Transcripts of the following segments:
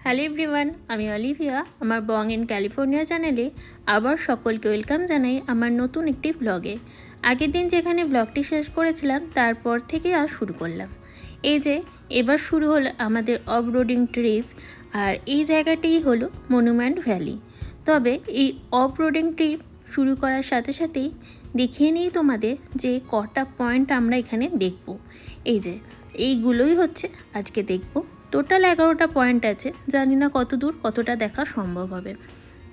Hello everyone, আমি Olivia. আমার বং in California চ্যানেলে আবার সকলকে ওয়েলকাম জানাই আমার নতুন একটি ব্লগে। আগের দিন যেখানে ব্লগটি শেষ করেছিলাম তারপর থেকে আর শুরু করলাম। এই যে এবার শুরু হলো আমাদের অফ রোডিং ট্রিপ, আর এই জায়গাটিই হলো মনুমেন্ট ভ্যালি। তবে এই অফ রোডিং ট্রিপ শুরু করার সাথে সাথেই দেখিয়ে নিই তোমাদের যে কটা পয়েন্ট আমরা এখানে দেখব। এই যে এইগুলোই হচ্ছে আজকে দেখব। টোটাল 11টা পয়েন্ট আছে, জানি না কত দূর কতটা দেখা সম্ভব হবে।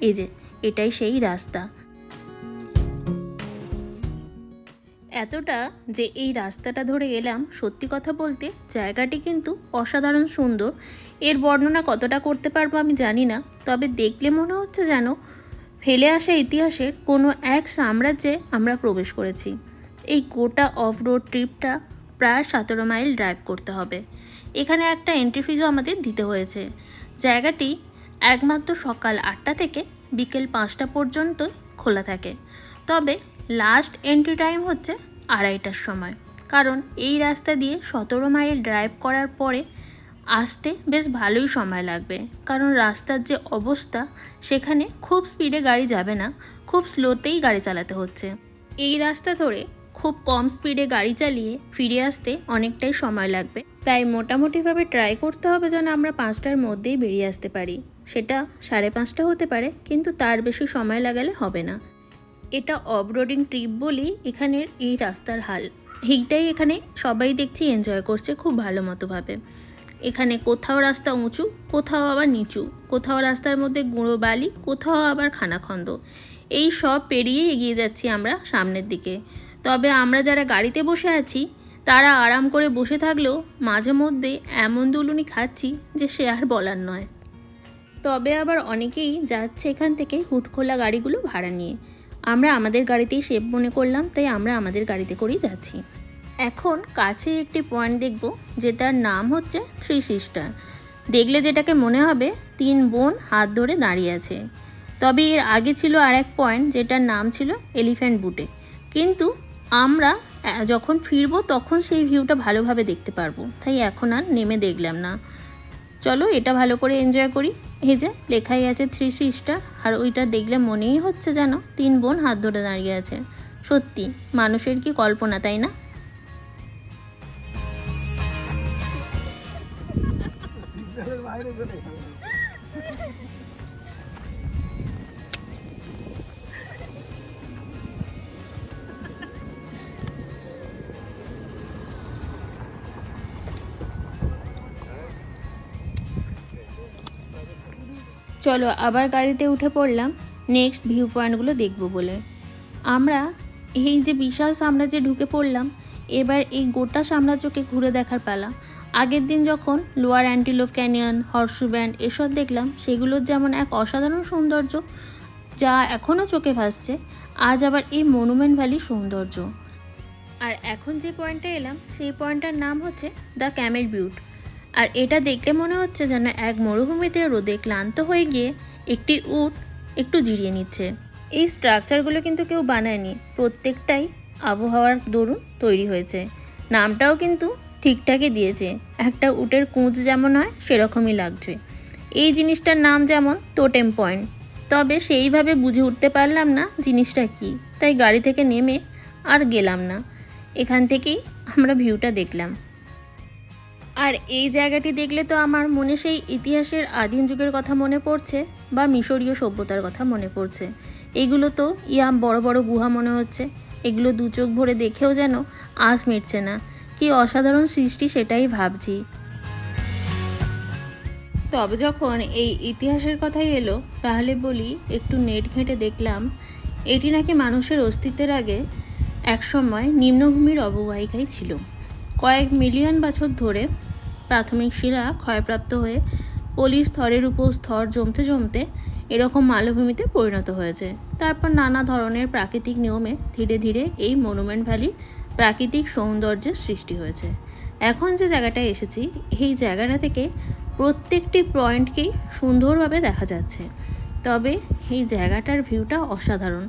এই যে এটাই সেই রাস্তা। এতটা যে এই রাস্তাটা ধরে এলাম, সত্যি কথা বলতে জায়গাটি কিন্তু অসাধারণ সুন্দর। এর বর্ণনা কতটা করতে পারবো আমি জানি না, তবে দেখলে মনে হচ্ছে যেন ফেলে আসা ইতিহাসের কোনো এক সাম্রাজ্যে আমরা প্রবেশ করেছি। এই গোটা অফ রোড ট্রিপটা প্রায় 17 মাইল ড্রাইভ করতে হবে। এখানে একটা এন্ট্রি ফিজও আমাদের দিতে হয়েছে। জায়গাটি একমাত্র সকাল 8টা থেকে বিকেল 5টা পর্যন্ত খোলা থাকে, তবে লাস্ট এন্ট্রি টাইম হচ্ছে 2:30টার সময়। কারণ এই রাস্তা দিয়ে 17 মাইল ড্রাইভ করার পরে আসতে বেশ ভালোই সময় লাগবে, কারণ রাস্তার যে অবস্থা সেখানে খুব স্পিডে গাড়ি যাবে না, খুব স্লোতেই গাড়ি চালাতে হচ্ছে। এই রাস্তা ধরে খুব কম স্পিডে গাড়ি চালিয়ে ফিরে আসতে অনেকটাই সময় লাগবে, তাই মোটামুটিভাবে ট্রাই করতে হবে যেন আমরা 5টার মধ্যেই বেরিয়ে আসতে পারি। সেটা 5:30 হতে পারে, কিন্তু তার বেশি সময় লাগালে হবে না। এটা অফ রোডিং ট্রিপ বলেই এখানের এই রাস্তার হাল। এইটাই এখানে সবাই দেখছি এনজয় করছে খুব ভালো মতোভাবে। এখানে কোথাও রাস্তা উঁচু, কোথাও আবার নিচু, কোথাও রাস্তার মধ্যে গুঁড়ো বালি, কোথাও আবার খানাখন্দ। এই সব পেরিয়ে এগিয়ে যাচ্ছি আমরা সামনের দিকে। তবে আমরা যারা গাড়িতে বসে আছি তারা আরাম করে বসে থাকলেও মাঝে মধ্যে এমন দুলুনি খাচ্ছি যে সে আর বলার নয়। তবে আবার অনেকেই যাচ্ছে এখান থেকে হুটখোলা গাড়িগুলো ভাড়া নিয়ে। আমরা আমাদের গাড়িতেই সেফ মনে করলাম, তাই আমরা আমাদের গাড়িতে করেই যাচ্ছি। এখন কাছে একটি পয়েন্ট দেখব, যেটার নাম হচ্ছে 3 সিস্টার। দেখলে যেটাকে মনে হবে 3 বোন হাত ধরে দাঁড়িয়ে আছে। তবে এর আগে ছিল আর এক পয়েন্ট যেটার নাম ছিল এলিফ্যান্ট বুটে, কিন্তু আমরা যখন ফিরবো তখন সেই ভিউটা ভালোভাবে দেখতে পারবো, তাই এখন আর নেমে দেখলাম না। চলো এটা ভালো করে এনজয় করি। এই যে লেখাই আছে 3 সিস্টার, আর ওইটা দেখলে মনেই হচ্ছে যেন 3 বোন হাত ধরে দাঁড়িয়ে আছে। সত্যি মানুষের কি কল্পনা, তাই না? চলো আবার গাড়িতে উঠে পড়লাম নেক্সট ভিউ পয়েন্টগুলো দেখবো বলে। আমরা এই যে বিশাল সাম্রাজ্যে ঢুকে পড়লাম, এবার এই গোটা সাম্রাজ্যকে ঘুরে দেখার পালা। আগের দিন যখন লোয়ার অ্যান্টিলোপ ক্যানিয়ন, হর্সু ব্যান্ড এসব দেখলাম, সেগুলোর যেমন এক অসাধারণ সৌন্দর্য যা এখনও চোখে ভাসছে, আজ আবার এই মনুমেন্ট ভ্যালির সৌন্দর্য। আর এখন যে পয়েন্টে এলাম সেই পয়েন্টটার নাম হচ্ছে দ্য ক্যামেল বিউট। আর এটা দেখলে মনে হচ্ছে যেন এক মরুভূমিতে রোদে ক্লান্ত হয়ে গিয়ে একটি উট একটু জিরিয়ে নিচ্ছে। এই স্ট্রাকচারগুলো কিন্তু কেউ বানায়নি, প্রত্যেকটাই আবহাওয়ার দরুন তৈরি হয়েছে। নামটাও কিন্তু ঠিকঠাকই দিয়েছে, একটা উটের কুঁচ যেমন হয় সেরকমই লাগছে। এই জিনিসটার নাম যেমন টোটেম পয়েন্ট, তবে সেইভাবে বুঝে উঠতে পারলাম না জিনিসটা কি, তাই গাড়ি থেকে নেমে আর গেলাম না। এখান থেকেই আমরা ভিউটা দেখলাম। আর এই জায়গাটি দেখলে তো আমার মনে সেই ইতিহাসের আদিম যুগের কথা মনে পড়ছে, বা মিশরীয় সভ্যতার কথা মনে পড়ছে। এগুলো তো বড় বড় গুহা মনে হচ্ছে, এগুলো দু চোখ ভরে দেখেও যেন আঁচ মিটছে না। কি অসাধারণ সৃষ্টি সেটাই ভাবছি। তবে যখন এই ইতিহাসের কথাই এলো, তাহলে বলি একটু নেট ঘেঁটে দেখলাম এটি নাকি মানুষের অস্তিত্বের আগে একসময় নিম্নভূমির অববাহিকাই ছিল। কয়েক মিলিয়ন বছর ধরে প্রাথমিক শিলা ক্ষয়প্রাপ্ত হয়ে পলি স্তরের উপর স্তর জমতে জমতে এরকম মালভূমিতে পরিণত হয়েছে। তারপর নানা ধরনের প্রাকৃতিক নিয়মে ধীরে ধীরে এই মনুমেন্ট ভ্যালির প্রাকৃতিক সৌন্দর্যের সৃষ্টি হয়েছে। এখন যে জায়গাটায় এসেছি, এই জায়গাটা থেকে প্রত্যেকটি পয়েন্টকেই সুন্দরভাবে দেখা যাচ্ছে। তবে এই জায়গাটার ভিউটা অসাধারণ।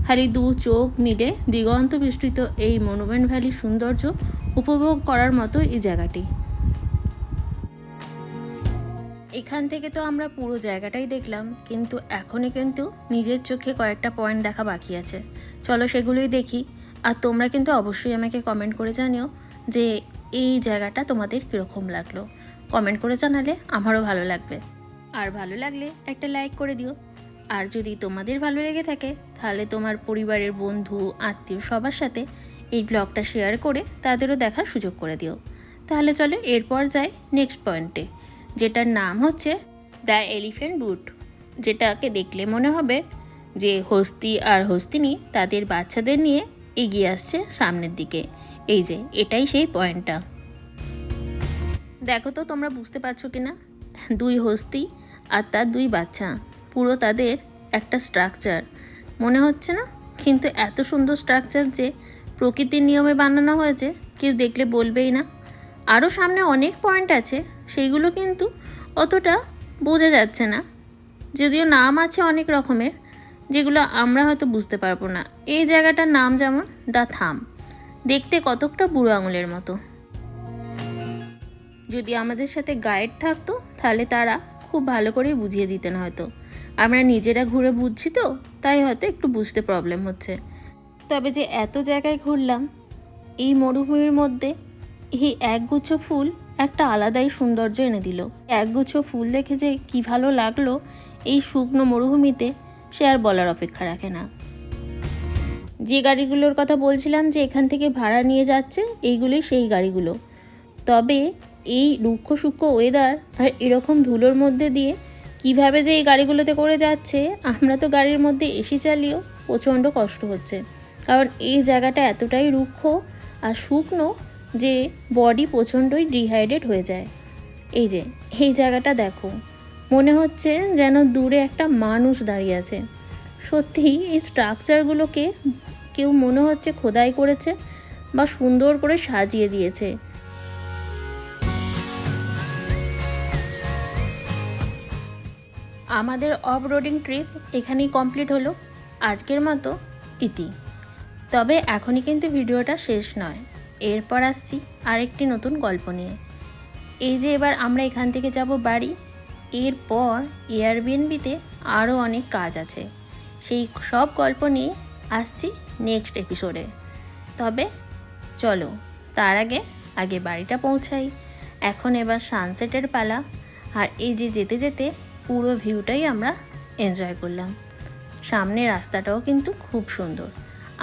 খালি দু চোখ মিলে দিগন্ত বিস্তৃত এই মনুমেন্ট ভ্যালির সৌন্দর্য উপভোগ করার মতো এই জায়গাটি। এখান থেকে তো আমরা পুরো জায়গাটাই দেখলাম, কিন্তু এখনই কিন্তু নিজের চোখে কয়েকটা পয়েন্ট দেখা বাকি আছে। চলো সেগুলোই দেখি। আর তোমরা কিন্তু অবশ্যই আমাকে কমেন্ট করে জানিও যে এই জায়গাটা তোমাদের কীরকম লাগলো। কমেন্ট করে জানালে আমারও ভালো লাগবে। আর ভালো লাগলে একটা লাইক করে দিও। আর যদি তোমাদের ভালো লেগে থাকে তাহলে তোমার পরিবারের বন্ধু আত্মীয় সবার সাথে এই ব্লগটা শেয়ার করে তাদেরও দেখার সুযোগ করে দিও। তাহলে চলো এরপর যাই নেক্সট পয়েন্টে, যেটার নাম হচ্ছে দ্য এলিফ্যান্ট বুট, যেটাকে দেখলে মনে হবে যে হস্তি আর হস্তিনী তাদের বাচ্চাদের নিয়ে এগিয়ে আসছে সামনের দিকে। এই যে এটাই সেই পয়েন্টটা। দেখো তো তোমরা বুঝতে পারছো কি না, দুই হস্তি আর তার দুই বাচ্চা, পুরো তাদের একটা স্ট্রাকচার মনে হচ্ছে না? কিন্তু এত সুন্দর স্ট্রাকচার যে প্রকৃতির নিয়মে বানানো হয়েছে, কেউ দেখলে বলবেই না। আরও সামনে অনেক পয়েন্ট আছে, সেইগুলো কিন্তু অতটা বোঝা যাচ্ছে না, যদিও নাম আছে অনেক রকমের, যেগুলো আমরা হয়তো বুঝতে পারবো না। এই জায়গাটার নাম যেমন দ্য থাম, দেখতে কতকটা বুড়ো আঙুলের মতো। যদি আমাদের সাথে গাইড থাকতো তাহলে তারা খুব ভালো করেই বুঝিয়ে দিতেন হয়তো। আমরা নিজেরা ঘুরে বুঝছি তো, তাই হয়তো একটু বুঝতে প্রবলেম হচ্ছে। তবে যে এত জায়গায় ঘুরলাম এই মরুভূমির মধ্যে, এই একগুচ্ছ ফুল একটা আলাদাই সৌন্দর্য এনে দিল। একগুচ্ছ ফুল দেখে যে কী ভালো লাগলো এই শুকনো মরুভূমিতে, সে আর বলার অপেক্ষা রাখে না। যে গাড়িগুলোর কথা বলছিলাম যে এখান থেকে ভাড়া নিয়ে যাচ্ছে, এইগুলোই সেই গাড়িগুলো। তবে এই রুক্ষ সূক্ষ্ম ওয়েদার আর এরকম ধুলোর মধ্যে দিয়ে কিভাবে যে এই গাড়িগুলোতে করে যাচ্ছে, আমরা তো গাড়ির মধ্যে এসি চালিয়েও প্রচণ্ড কষ্ট হচ্ছে, কারণ এই জায়গাটা এতটাই রুক্ষ আর শুকনো যে বডি প্রচণ্ডই ডিহাইড্রেট হয়ে যায়। এই যে এই জায়গাটা দেখো, মনে হচ্ছে যেন দূরে একটা মানুষ দাঁড়িয়ে আছে। সত্যি এই স্ট্রাকচারগুলোকে কেউ মনে হচ্ছে খোদাই করেছে বা সুন্দর করে সাজিয়ে দিয়েছে। আমাদের অফ রোডিং ট্রিপ এখানেই কমপ্লিট হলো, আজকের মতো ইতি। তবে এখনই কিন্তু ভিডিওটা শেষ নয়, এরপর আসছি আরেকটি নতুন গল্প নিয়ে। এই যে এবার আমরা এখান থেকে যাব বাড়ি, এরপর এয়ারবিএনবিতে আরও অনেক কাজ আছে, সেই সব গল্প নিয়ে আসছি নেক্সট এপিসোডে। তবে চলো তার আগে বাড়িটা পৌঁছাই। এখন এবার সানসেটের পালা, আর এই যে যেতে যেতে পুরো ভিউটাই আমরা এনজয় করলাম। সামনে রাস্তাটাও কিন্তু খুব সুন্দর।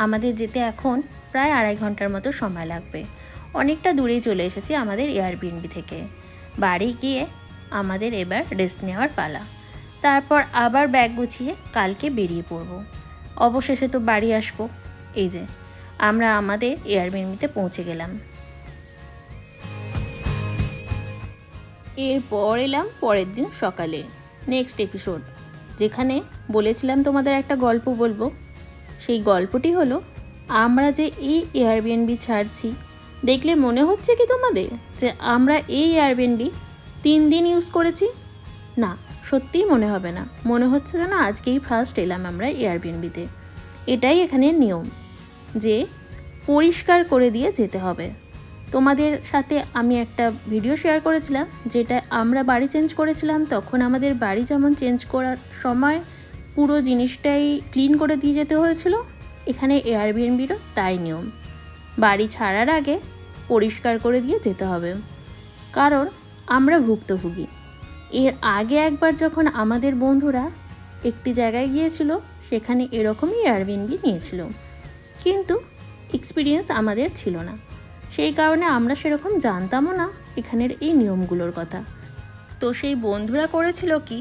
আমাদের যেতে এখন প্রায় 2.5 ঘন্টার মতো সময় লাগবে। অনেকটা দূরেই চলে এসেছি আমাদের এয়ারবিএনবি থেকে। বাড়ি গিয়ে আমাদের এবার রেস্ট নেওয়ার পালা, তারপর আবার ব্যাগ গুছিয়ে কালকে বেরিয়ে পড়ব। অবশেষে তো বাড়ি আসবো। এই যে আমরা আমাদের এয়ারবিএনবিতে পৌঁছে গেলাম। এরপর এলাম পরের দিন সকালে নেক্সট এপিসোড, যেখানে বলেছিলাম তোমাদের একটা গল্প বলবো। সেই গল্পটি হলো, আমরা যে এই এয়ারবিএনবি ছাড়ছি, দেখলে মনে হচ্ছে কি তোমাদের যে আমরা এই এয়ারবিএনবি 3 দিন ইউজ করেছি? না, সত্যিই মনে হবে না, মনে হচ্ছে যেন আজকেই ফার্স্ট এলাম আমরা এয়ারবিএনবিতে। এটাই এখানের নিয়ম যে পরিষ্কার করে দিয়ে যেতে হবে। তোমাদের সাথে আমি একটা ভিডিও শেয়ার করেছিলাম, যেটা আমরা বাড়ি চেঞ্জ করেছিলাম, তখন আমাদের বাড়ি যেমন চেঞ্জ করার সময় পুরো জিনিসটাই ক্লিন করে দিয়ে যেতে হয়েছিল। এখানে এয়ারবিএনবিরও তাই নিয়ম, বাড়ি ছাড়ার আগে পরিষ্কার করে দিয়ে যেতে হবে, কারণ আমরা ভুক্তভোগী। এর আগে একবার যখন আমাদের বন্ধুরা একটি জায়গায় গিয়েছিল, সেখানে এরকমই এয়ারবিএনবি নিয়েছিল, কিন্তু এক্সপিরিয়েন্স আমাদের ছিল না, সেই কারণে আমরা সেরকম জানতামও না এখানের এই নিয়মগুলোর কথা। তো সেই বন্ধুরা করেছিল কি,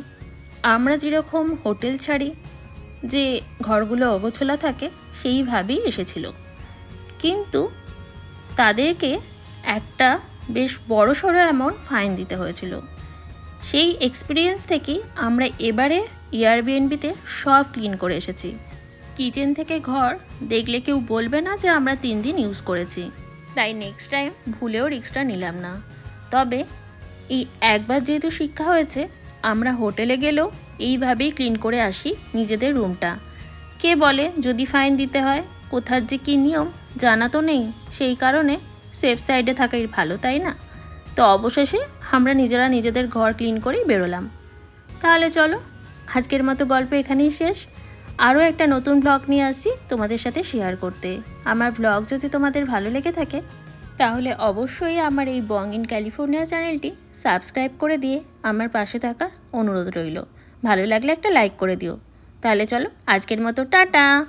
আমরা যেরকম হোটেল ছাড়ি যে ঘরগুলো অগোছলা থাকে সেইভাবেই এসেছিল, কিন্তু তাদেরকে একটা বেশ বড়সড় অ্যামাউন্ট ফাইন দিতে হয়েছিল। সেই এক্সপিরিয়েন্স থেকেই আমরা এবারে এয়ারবিএনবিতে সব ক্লিন করে এসেছি। কিচেন থেকে ঘর দেখলে কেউ বলবে না যে আমরা 3 দিন ইউজ করেছি। তাই নেক্সট টাইম ভুলেও রিস্কটা নিলাম না। তবে এই একবার যেহেতু শিক্ষা হয়েছে, আমরা হোটেলে গেলেও এইভাবেই ক্লিন করে আসি নিজেদের রুমটা। কে বলে যদি ফাইন দিতে হয়, কোথার যে কী নিয়ম জানা তো নেই, সেই কারণে সেফ সাইডে থাকাই ভালো, তাই না? তো অবশেষে আমরা নিজেরা নিজেদের ঘর ক্লিন করেই বেরোলাম। তাহলে চলো, আজকের মতো গল্প এখানেই শেষ। আরও একটা নতুন ব্লগ নিয়ে আসছি তোমাদের সাথে শেয়ার করতে। আমার ব্লগ যদি তোমাদের ভালো লেগে থাকে তাহলে অবশ্যই আমার এই বং ইন ক্যালিফোর্নিয়া চ্যানেলটি সাবস্ক্রাইব করে দিয়ে আমার পাশে থাকার অনুরোধ রইল। ভালো লাগলে একটা লাইক করে দিও। তাহলে চলো, আজকের মতো টাটা।